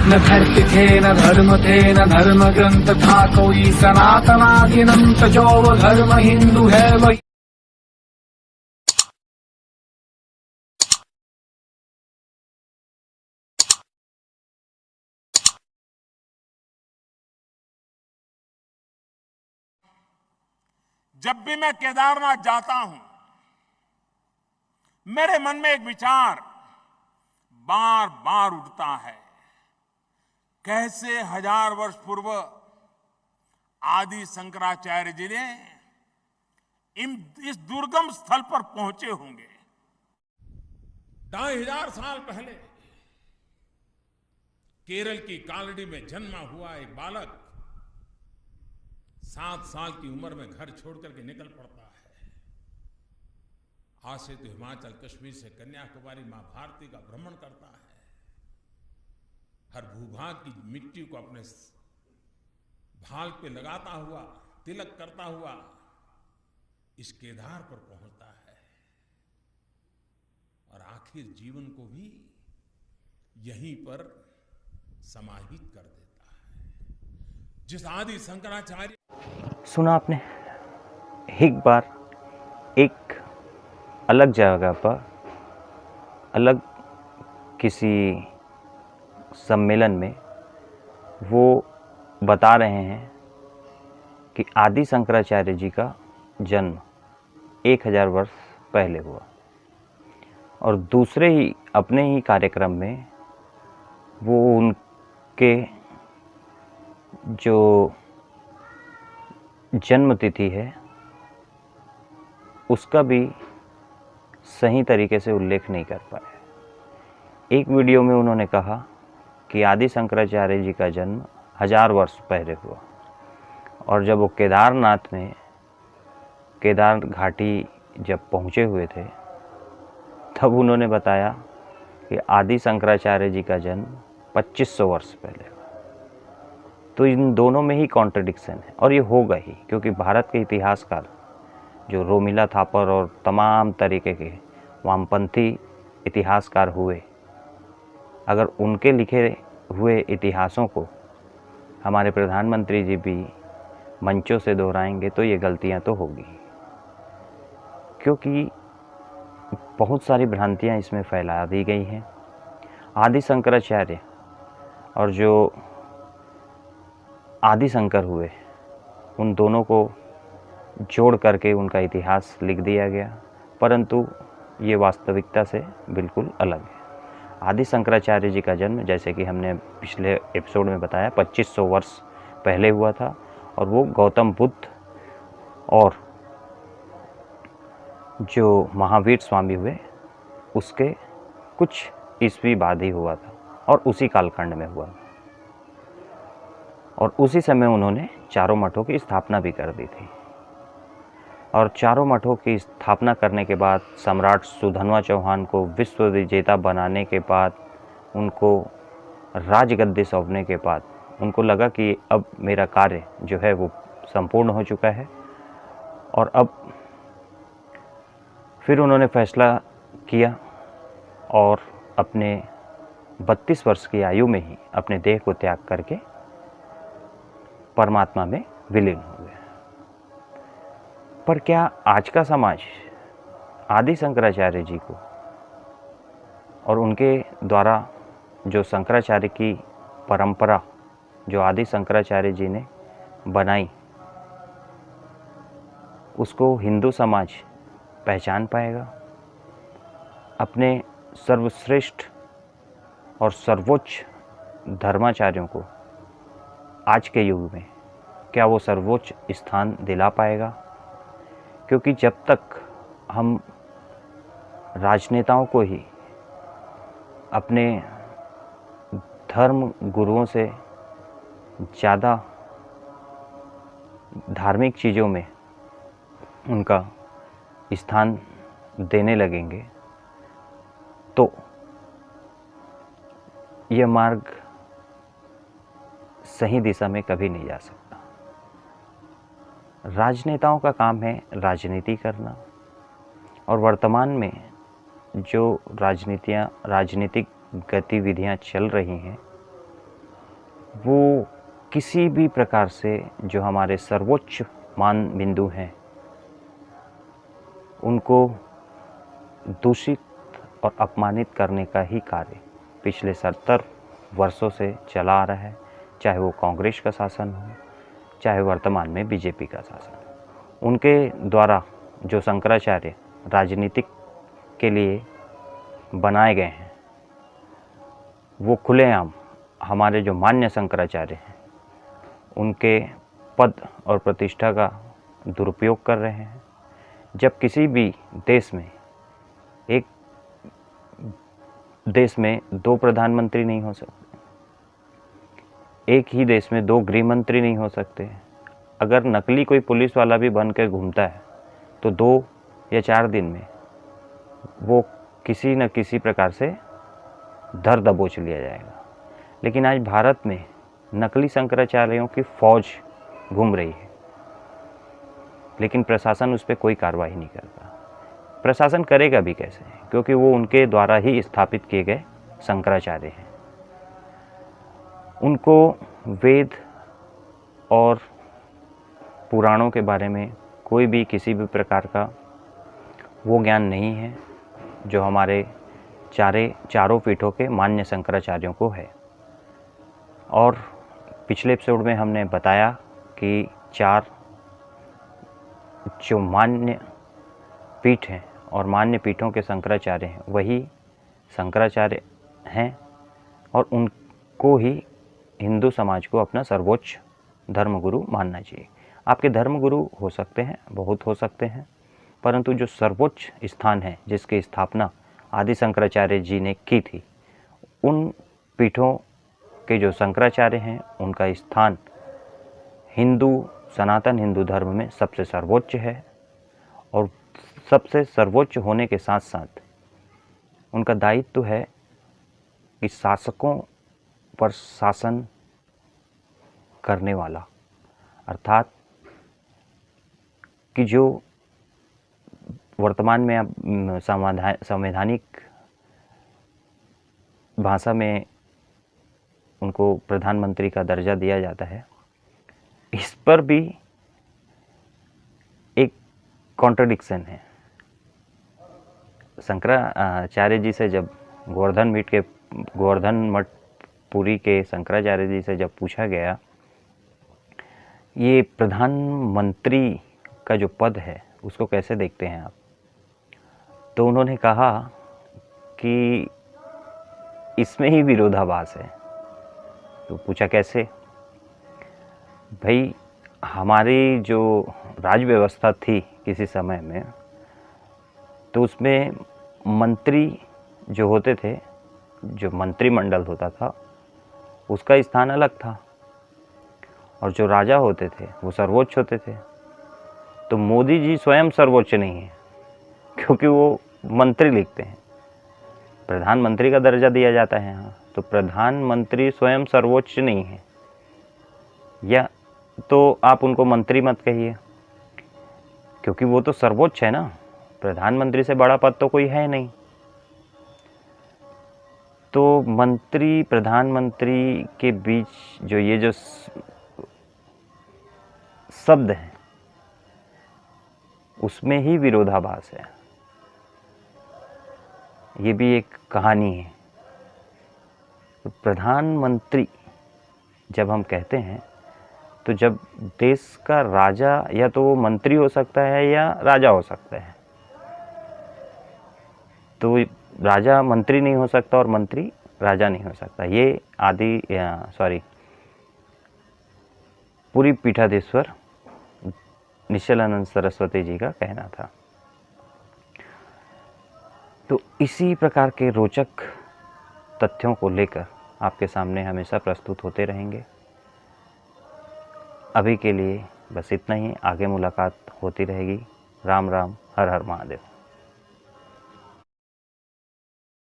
न धर्म थे न धर्म थे न धर्म ग्रंथ था कोई सनातनादिनंत जो वो धर्म हिंदू है वही। जब भी मैं केदारनाथ जाता हूं, मेरे मन में एक विचार बार बार उठता है। कैसे 1000 वर्ष पूर्व आदि शंकराचार्य जी ने इस दुर्गम स्थल पर पहुंचे होंगे। 2500 साल पहले केरल की कालड़ी में जन्मा हुआ एक बालक 7 साल की उम्र में घर छोड़कर के निकल पड़ता है। आज से तो हिमाचल कश्मीर से कन्याकुमारी मां भारती का भ्रमण करता है। हर भूभाग की मिट्टी को अपने भाल पे लगाता हुआ, तिलक करता हुआ इस केदार पर पहुंचता है और आखिर जीवन को भी यहीं पर समाहित कर देता है। जिस आदि शंकराचार्य सुना आपने, एक बार एक अलग जगह पर अलग किसी सम्मेलन में वो बता रहे हैं कि आदि शंकराचार्य जी का जन्म 1000 वर्ष पहले हुआ, और दूसरे ही अपने ही कार्यक्रम में वो उनके जो जन्म तिथि है उसका भी सही तरीके से उल्लेख नहीं कर पाए। एक वीडियो में उन्होंने कहा कि आदि शंकराचार्य जी का जन्म 1000 वर्ष पहले हुआ, और जब वो केदारनाथ में केदार घाटी जब पहुँचे हुए थे तब उन्होंने बताया कि आदि शंकराचार्य जी का जन्म 2500 वर्ष पहले हुआ। तो इन दोनों में ही कॉन्ट्रडिक्शन है, और ये होगा ही, क्योंकि भारत के इतिहासकार जो रोमिला थापर और तमाम तरीके के वामपंथी इतिहासकार हुए, अगर उनके लिखे हुए इतिहासों को हमारे प्रधानमंत्री जी भी मंचों से दोहराएंगे तो ये गलतियां तो होगी, क्योंकि बहुत सारी भ्रांतियां इसमें फैला दी गई हैं। आदि शंकराचार्य और जो आदि शंकर हुए, उन दोनों को जोड़ करके उनका इतिहास लिख दिया गया, परंतु ये वास्तविकता से बिल्कुल अलग है। आदि शंकराचार्य जी का जन्म, जैसे कि हमने पिछले एपिसोड में बताया, 2500 वर्ष पहले हुआ था, और वो गौतम बुद्ध और जो महावीर स्वामी हुए उसके कुछ ईस्वी बाद ही हुआ था, और उसी कालखंड में हुआ था, और उसी समय उन्होंने चारों मठों की स्थापना भी कर दी थी। और चारों मठों की स्थापना करने के बाद सम्राट सुधन्वा चौहान को विश्व विजेता बनाने के बाद, उनको राजगद्दी सौंपने के बाद उनको लगा कि अब मेरा कार्य जो है वो संपूर्ण हो चुका है, और अब फिर उन्होंने फैसला किया और अपने 32 वर्ष की आयु में ही अपने देह को त्याग करके परमात्मा में विलीन हो गए। पर क्या आज का समाज आदि शंकराचार्य जी को और उनके द्वारा जो शंकराचार्य की परंपरा जो आदि शंकराचार्य जी ने बनाई, उसको हिंदू समाज पहचान पाएगा? अपने सर्वश्रेष्ठ और सर्वोच्च धर्माचार्यों को आज के युग में क्या वो सर्वोच्च स्थान दिला पाएगा? क्योंकि जब तक हम राजनेताओं को ही अपने धर्म गुरुओं से ज़्यादा धार्मिक चीज़ों में उनका स्थान देने लगेंगे, तो यह मार्ग सही दिशा में कभी नहीं जा सकता। राजनेताओं का काम है राजनीति करना, और वर्तमान में जो राजनीतिक गतिविधियां चल रही हैं वो किसी भी प्रकार से जो हमारे सर्वोच्च मान बिंदु हैं उनको दूषित और अपमानित करने का ही कार्य पिछले 70 वर्षों से चला आ रहा है, चाहे वो कांग्रेस का शासन हो, चाहे वर्तमान में बीजेपी का शासन हो। उनके द्वारा जो शंकराचार्य राजनीतिक के लिए बनाए गए हैं वो खुलेआम हमारे जो मान्य शंकराचार्य हैं उनके पद और प्रतिष्ठा का दुरुपयोग कर रहे हैं। जब किसी भी देश में दो प्रधानमंत्री नहीं हो सकते, एक ही देश में दो गृह मंत्री नहीं हो सकते, अगर नकली कोई पुलिस वाला भी बन के घूमता है तो 2 या 4 दिन में वो किसी न किसी प्रकार से धर दबोच लिया जाएगा। लेकिन आज भारत में नकली शंकराचार्यों की फौज घूम रही है, लेकिन प्रशासन उस पर कोई कार्रवाई नहीं करता। प्रशासन करेगा भी कैसे, क्योंकि वो उनके द्वारा ही स्थापित किए गए शंकराचार्य हैं। उनको वेद और पुराणों के बारे में कोई भी किसी भी प्रकार का वो ज्ञान नहीं है जो हमारे चारों पीठों के मान्य शंकराचार्यों को है। और पिछले एपिसोड में हमने बताया कि 4 जो मान्य पीठ हैं और मान्य पीठों के शंकराचार्य हैं वही शंकराचार्य हैं, और उनको ही हिंदू समाज को अपना सर्वोच्च धर्मगुरु मानना चाहिए। आपके धर्मगुरु हो सकते हैं, बहुत हो सकते हैं, परंतु जो सर्वोच्च स्थान है जिसकी स्थापना आदि शंकराचार्य जी ने की थी, उन पीठों के जो शंकराचार्य हैं उनका स्थान सनातन हिंदू धर्म में सबसे सर्वोच्च है। और सबसे सर्वोच्च होने के साथ साथ उनका दायित्व है कि शासकों पर शासन करने वाला, अर्थात कि जो वर्तमान में अब संवैधानिक भाषा में उनको प्रधानमंत्री का दर्जा दिया जाता है, इस पर भी एक कॉन्ट्रडिक्शन है। शंकराचार्य जी से जब गोवर्धन मठ पुरी के शंकराचार्य जी से जब पूछा गया ये प्रधानमंत्री का जो पद है उसको कैसे देखते हैं आप, तो उन्होंने कहा कि इसमें ही विरोधाभास है। तो पूछा कैसे? भाई हमारी जो राज व्यवस्था थी किसी समय में, तो उसमें मंत्री जो होते थे, जो मंत्रिमंडल होता था उसका स्थान अलग था, और जो राजा होते थे वो सर्वोच्च होते थे। तो मोदी जी स्वयं सर्वोच्च नहीं है क्योंकि वो मंत्री लिखते हैं, प्रधानमंत्री का दर्जा दिया जाता है यहाँ, तो प्रधानमंत्री स्वयं सर्वोच्च नहीं है, या तो आप उनको मंत्री मत कहिए क्योंकि वो तो सर्वोच्च है ना, प्रधानमंत्री से बड़ा पद तो कोई है नहीं। तो मंत्री प्रधानमंत्री के बीच जो शब्द हैं उसमें ही विरोधाभास है। ये भी एक कहानी है। तो प्रधानमंत्री जब हम कहते हैं तो जब देश का राजा या तो वो मंत्री हो सकता है या राजा हो सकता है, तो राजा मंत्री नहीं हो सकता और मंत्री राजा नहीं हो सकता। ये पूरी पीठाधीश्वर निश्चलानंद सरस्वती जी का कहना था। तो इसी प्रकार के रोचक तथ्यों को लेकर आपके सामने हमेशा प्रस्तुत होते रहेंगे। अभी के लिए बस इतना ही, आगे मुलाकात होती रहेगी। राम राम, हर हर महादेव।